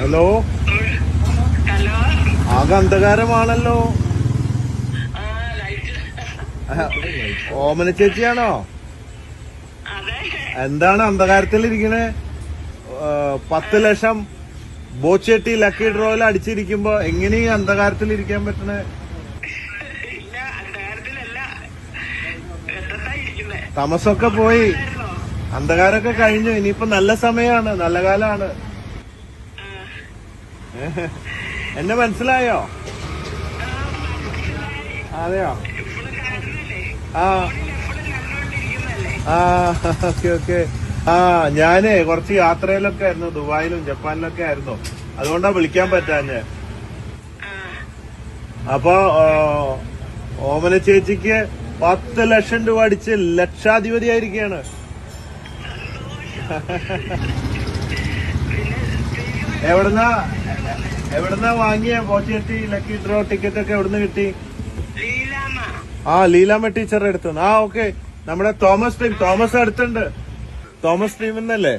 Hello. ആകെ അന്ധകാരമാണല്ലോ. ഓമന ചേച്ചിയാണോ? എന്താണ് അന്ധകാരത്തിലിരിക്കണേ? 10 ലക്ഷം ബോച്ചേട്ടി lucky ഡ്രോയിൽ അടിച്ചിരിക്കുമ്പോ എങ്ങനെയാ അന്ധകാരത്തിലിരിക്കാൻ പറ്റണേ? തമസൊക്കെ പോയി, അന്ധകാരൊക്കെ കഴിഞ്ഞു. ഇനിയിപ്പോ നല്ല സമയമാണ്, നല്ല കാലാണ്. എന്നെ മനസ്സിലായോ? അതെയോ? ആ ആ ഓക്കെ ഓക്കെ. ഞാനേ കുറച്ച് യാത്രയിലൊക്കെ ആയിരുന്നു, ദുബായിലും ജപ്പാനിലൊക്കെ ആയിരുന്നു. അതുകൊണ്ടാ വിളിക്കാൻ പറ്റാഞ്ഞ്. അപ്പൊ ഓമന ചേച്ചിക്ക് 10 ലക്ഷം രൂപ അടിച്ച് ലക്ഷാധിപതിയായിരിക്കാണ്. എവിടുന്നാ വാങ്ങിയ ബോച്ചേട്ടി ലക്കി ഡ്രോ ടിക്കറ്റ് ഒക്കെ എവിടുന്ന് കിട്ടി? ലീലാമ്മ ടീച്ചറുടെ അടുത്ത്. ഓക്കെ. നമ്മുടെ തോമസ് അടുത്തുണ്ട്. തോമസ് ടീമെന്നല്ലേ?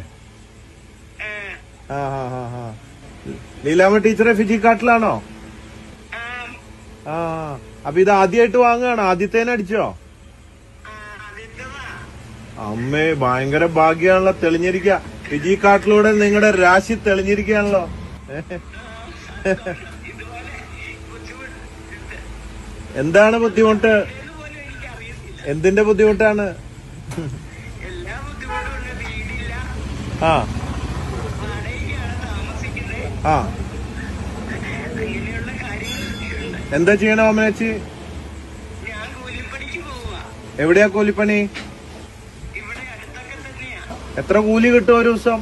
ലീലാമ്മ ടീച്ചറെ ഫിജിക്കാട്ടിലാണോ? അപ്പൊ ഇത് ആദ്യമായിട്ട് വാങ്ങുകയാണോ? ആദ്യത്തേനെ അടിച്ചോ? അമ്മേ, ഭയങ്കര ഭാഗ്യാണല്ലോ. തെളിഞ്ഞിരിക്കുക. ഫിജിക്കാട്ടിലൂടെ നിങ്ങളുടെ രാശി തെളിഞ്ഞിരിക്കുകയാണല്ലോ. എന്താണ് ബുദ്ധിമുട്ട്? എന്തിന്റെ ബുദ്ധിമുട്ടാണ്? ആ ആ എന്താ ചെയ്യണ ഓമനേച്ചി? എവിടെയാ കൂലിപ്പണി? എത്ര കൂലി കിട്ടും ഒരു ദിവസം?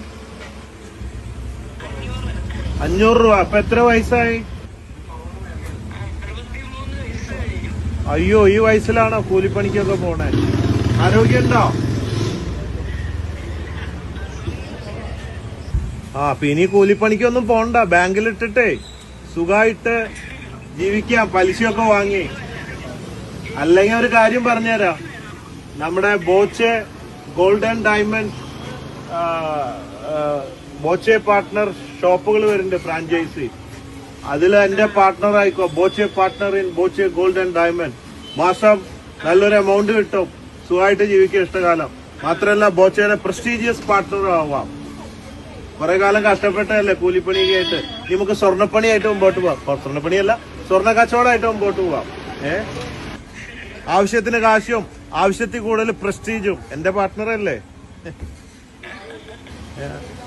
500 രൂപ. അപ്പൊ എത്ര വയസ്സായി? അയ്യോ, ഈ വയസ്സിലാണോ കൂലിപ്പണിക്കൊക്കെ പോണേ? ആരോഗ്യമുണ്ടോ? അപ്പൊ ഇനി കൂലിപ്പണിക്കൊന്നും പോണ്ട. ബാങ്കിലിട്ടിട്ടേ സുഖമായിട്ട് ജീവിക്കാം, പലിശയൊക്കെ വാങ്ങി. അല്ലെങ്കിൽ ഒരു കാര്യം പറഞ്ഞുതരാം. നമ്മുടെ Boche gold and diamond Boche partner ഷോപ്പുകൾ വരുന്നുണ്ട്, ഫ്രാഞ്ചൈസി. അതിൽ എന്റെ പാർട്ട്ണർ ആയിക്കോ. Boche partner in Boche gold and diamond. മാസം നല്ലൊരു എമൗണ്ട് കിട്ടും. സുഖമായിട്ട് ജീവിക്കുക ഇഷ്ടകാലം. മാത്രമല്ല ബോച്ചയുടെ പ്രസ്റ്റീജിയസ് പാർട്ട്ണർ ആവാം. കുറെ കാലം കഷ്ടപ്പെട്ടതല്ലേ കൂലിപ്പണിയൊക്കെ ആയിട്ട്. നമുക്ക് സ്വർണ്ണപ്പണിയായിട്ട് മുമ്പോട്ട് പോവാം. സ്വർണ്ണപ്പണിയല്ല, സ്വർണ്ണ കച്ചവടമായിട്ട് മുമ്പോട്ട് പോവാം. ആവശ്യത്തിന് കാശും ആവശ്യത്തിൽ കൂടുതൽ പ്രസ്റ്റീജും. എന്റെ പാർട്ട്ണറല്ലേ?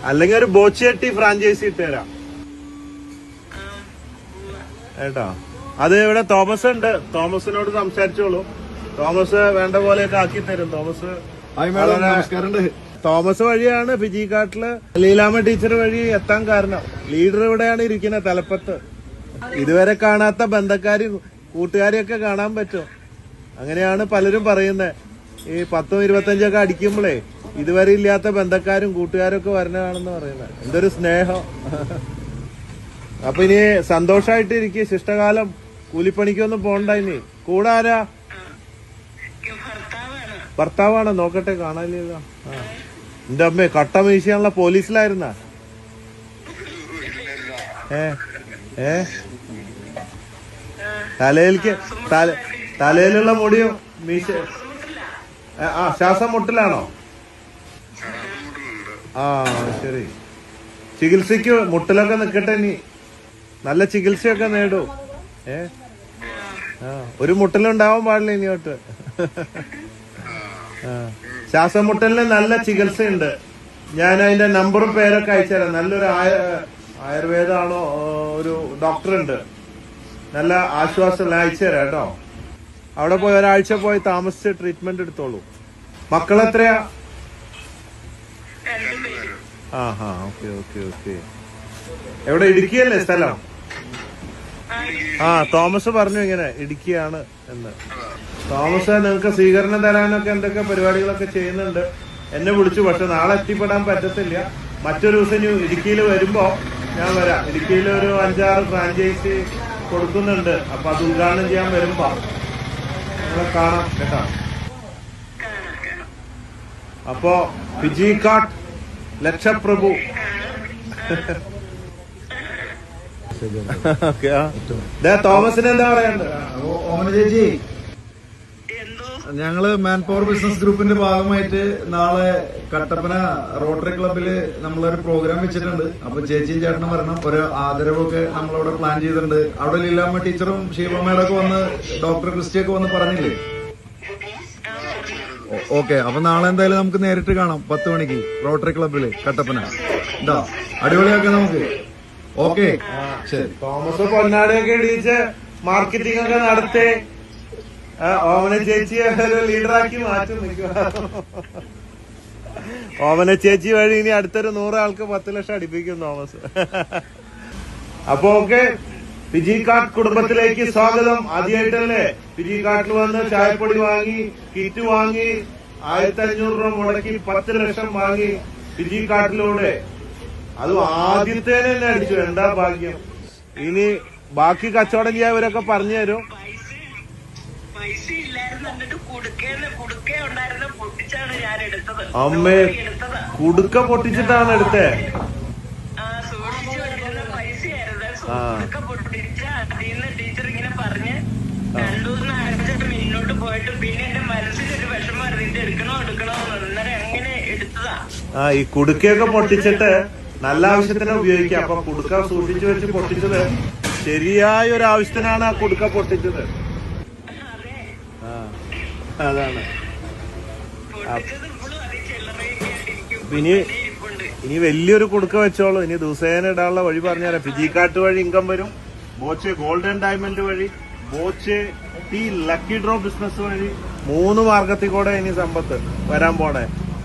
അല്ലെങ്കിൽ ഒരു ബോച്ചേട്ടി ഫ്രാഞ്ചൈസി ഇട്ട് തരാം ഏട്ടാ. അത് ഇവിടെ തോമസ് ഉണ്ട്. തോമസിനോട് സംസാരിച്ചോളൂ. തോമസ് വേണ്ട പോലെയൊക്കെ ആക്കി തരും. തോമസ് വഴിയാണ് ഫിജിക്കാട്ടില് ലീലാമ്മ ടീച്ചർ വഴി എത്താൻ കാരണം. ലീഡർ ഇവിടെയാണ് ഇരിക്കുന്നത്, തലപ്പത്ത്. ഇതുവരെ കാണാത്ത ബന്ധക്കാരും കൂട്ടുകാരെയൊക്കെ കാണാൻ പറ്റും. അങ്ങനെയാണ് പലരും പറയുന്നത്. ഈ 10-25 അടിക്കുമ്പോഴേ ഇതുവരെ ഇല്ലാത്ത ബന്ധക്കാരും കൂട്ടുകാരും ഒക്കെ വരണതാണെന്ന് പറയുന്നത്. എന്തൊരു സ്നേഹം. അപ്പൊ ഇനി സന്തോഷായിട്ട് ഇരിക്കും. ശിഷ്ടകാലം കൂലിപ്പണിക്കൊന്നും പോണ്ട. ഇനി കൂടെ ആരാ? ഭർത്താവാണ്. നോക്കട്ടെ, കാണാനില്ലല്ലോ. എന്റെ അമ്മേ, കട്ട മീശയാണല്ലോ. പോലീസിലായിരുന്ന? തലയിലുള്ള മുടിയും മീശ. ശ്വാസം മുട്ടലാണോ? ശരി. ചികിത്സക്ക് മുട്ടലൊക്കെ നിക്കട്ടെ. ഇനി നല്ല ചികിത്സയൊക്കെ നേടൂ. ഒരു മുട്ടലുണ്ടാവാൻ പാടില്ല ഇനിയോട്ട്. ശ്വാസം മുട്ടലിന് നല്ല ചികിത്സയുണ്ട്. ഞാൻ അതിന്റെ നമ്പറും പേരൊക്കെ അയച്ചുതരാം. നല്ലൊരു ആയുർവേദമാണോ ഒരു ഡോക്ടറുണ്ട്, നല്ല ആശ്വാസം. അയച്ചുതരാം കേട്ടോ. അവിടെ പോയി ഒരാഴ്ച പോയി താമസിച്ച് ട്രീറ്റ്മെന്റ് എടുത്തോളൂ. മക്കളെത്രയാ? Okay okay okay. എവിടെ? ഇടുക്കിയല്ലേ സ്ഥലം? തോമസ് പറഞ്ഞു ഇങ്ങനെ ഇടുക്കിയാണ് എന്ന്. തോമസ് നിങ്ങൾക്ക് സ്വീകരണം തരാനൊക്കെ എന്തൊക്കെ പരിപാടികളൊക്കെ ചെയ്യുന്നുണ്ട്. എന്നെ വിളിച്ചു. പക്ഷെ നാളെ എത്തിപ്പെടാൻ പറ്റത്തില്ല. മറ്റൊരു ദിവസം ഇടുക്കിയിൽ വരുമ്പോ ഞാൻ വരാം. ഇടുക്കിയിൽ ഒരു 5-6 ഫ്രാഞ്ചൈസി കൊടുക്കുന്നുണ്ട്. അപ്പൊ അത് ഉദ്ഘാടനം ചെയ്യാൻ വരുമ്പോ നമ്മളെ കാണാം കേട്ടോ. അപ്പോ ഫിജിക്കാട്ട് ലക്ഷപ്രഭു തോമസിന് എന്താ പറയണ്ടത്? ഓമന ചേച്ചി, ഞങ്ങള് മാൻ പവർ ബിസിനസ് ഗ്രൂപ്പിന്റെ ഭാഗമായിട്ട് നാളെ കട്ടപ്പന റോട്ടറി ക്ലബില് നമ്മളൊരു പ്രോഗ്രാം വെച്ചിട്ടുണ്ട്. അപ്പൊ ചേച്ചിയും ചേട്ടനും വരണം. ഒരു ആദരവൊക്കെ നമ്മളവിടെ പ്ലാൻ ചെയ്തിട്ടുണ്ട്. അവിടെ ലീലാമ്മ ടീച്ചറും ഷീബമ്മയുടെ വന്ന് ഡോക്ടർ ക്രിസ്റ്റിയൊക്കെ വന്ന് പറഞ്ഞില്ലേ? ഓക്കെ, അപ്പൊ നാളെ എന്തായാലും നമുക്ക് നേരിട്ട് കാണാം 10 മണിക്ക് റോട്ടറി ക്ലബില് കട്ടപ്പന. എന്താ അടിപൊളിയാക്കാം നമുക്ക്. ഓക്കെ, ശരി. തോമസ് പൊന്നാടിയൊക്കെ ഇടിച്ച് മാർക്കറ്റിംഗ് ഒക്കെ നടത്തി ഓമന ചേച്ചിയെ ഒരു ലീഡറാക്കി മാറ്റും. ഓമന ചേച്ചി വഴി ഇനി അടുത്തൊരു 100 ആൾക്ക് 10 ലക്ഷം അടിപ്പിക്കും തോമസ്. അപ്പൊ ഓക്കെ, ഫിജി കാർട്ട് കുടുംബത്തിലേക്ക് സ്വാഗതം. ആദ്യമായിട്ടല്ലേ ഫിജി കാർട്ടിൽ വന്ന് ചായപ്പൊടി വാങ്ങി, കിറ്റ് വാങ്ങി, 1500 രൂപ മുടക്കി 10 ലക്ഷം വാങ്ങി ഫിജി കാർട്ടിലൂടെ. അത് ആദ്യത്തേനെ തന്നെ അടിച്ചു. എന്താ ഭാഗ്യം. ഇനി ബാക്കി കച്ചവടം ചെയ്യാൻ ഇവരൊക്കെ പറഞ്ഞു തരും. അമ്മേ, കുടുക്ക പൊട്ടിച്ചിട്ടാണ് എടുത്തേ. ടീച്ചർ ഇങ്ങനെ പറഞ്ഞ് 2-3 ആഴ്ച മുന്നോട്ട് പോയിട്ട് പിന്നെ എന്റെ മനസ്സിലൊരു വിഷമം അറിഞ്ഞിട്ട് എടുക്കണോ അന്നേരം അങ്ങനെ എടുത്തതാ. ഈ കുടുക്കയൊക്കെ പൊട്ടിച്ചിട്ട് നല്ല ആവശ്യത്തിന് ഉപയോഗിക്കാം. അപ്പൊ കുടുക്ക സൂക്ഷിച്ചു വെച്ച് പൊട്ടിച്ചത് ശരിയായ ഒരു ആവശ്യത്തിനാണ് ആ കുടുക്ക പൊട്ടിച്ചത്. അതാണ്. ഇനി വലിയൊരു കുടുക്ക വെച്ചോളൂ. ഇനി ദിവസേന ഇടാനുള്ള വഴി പറഞ്ഞുതരാം. ഫിജി കാർട്ട് വഴി ഇൻകം വരും. ബോച്ചെ ഗോൾഡൻ ഡയമണ്ട് വഴി, ബോച്ചെ ഈ ലക്കി ഡ്രോ ബിസിനസ് വഴി 3 മാർഗത്തിൽ കൂടെ ഇനി സമ്പത്ത് വരാൻ പോണേ.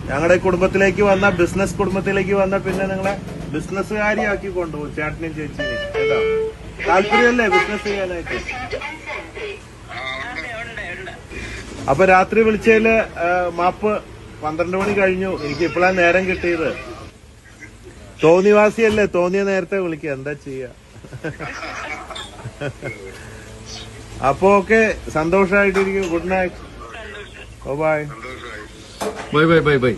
ഞങ്ങളുടെ കുടുംബത്തിലേക്ക് വന്ന, ബിസിനസ് കുടുംബത്തിലേക്ക് വന്ന പിന്നെ നിങ്ങളെ ബിസിനസ്സുകാരിയാക്കി കൊണ്ടുപോകും ചേട്ടനും ചേച്ചിനെയും. കേട്ടോ, താല്പര്യമല്ലേ ബിസിനസ് ചെയ്യാനായിട്ട്? അപ്പൊ രാത്രി വിളിച്ചതില് മാപ്പ്. 12 മണി കഴിഞ്ഞു. എനിക്ക് ഇപ്പോഴാണ് നേരം കിട്ടിയത്. തോന്നിവാസിയല്ലേ, തോന്നിയ നേരത്തെ വിളിക്കുക. എന്താ ചെയ്യാ. അപ്പൊ ഓക്കെ, സന്തോഷമായിട്ടിരിക്കും. Good night. Bye bye bye bye by.